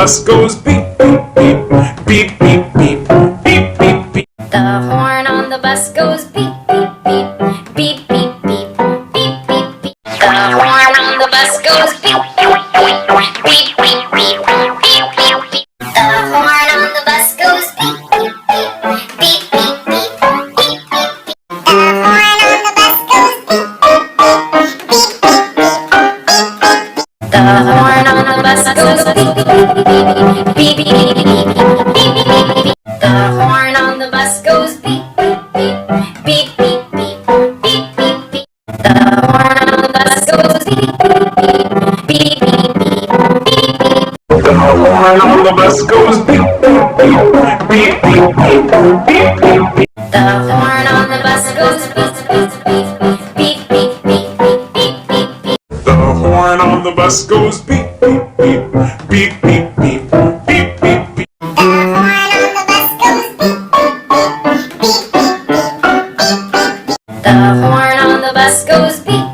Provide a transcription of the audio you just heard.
bus goes beep, beep, beep, beep, beep, beep, beep, beep, beep. The horn on the bus goes beep, beep, beep, beep, beep, beep, beep, beep, beep. The horn on the bus goes beep, beep, beep, beep, beep, beep, beep, beep, beep. The horn on the bus goes beep, beep, beep, beep, beep, beep, beep, beep, beep. The horn on the bus goes beep, beep, beep, beep, beep, beep, beep, beep. The horn on the bus goes beep, beep, beep, beep, beep, beep, beep, beep. The horn on the bus goes beep, beep, beep, beep, beep, beep, beep, beep. The horn on the bus goes beep, beep, beep, beep, beep, beep, beep. The horn on the bus goes beep, beep, beep, beep, beep, beep, beep, beep, beep. The horn on the bus goes beep, beep, beep, beep, beep, beep, beep, beep. The horn on the bus goes beep, beep, beep, beep, beep, beep, beep, beep, beep. The horn on the bus goes beep, beep, beep, beep, beep, beep, beep, beep. The horn on the bus goes beep,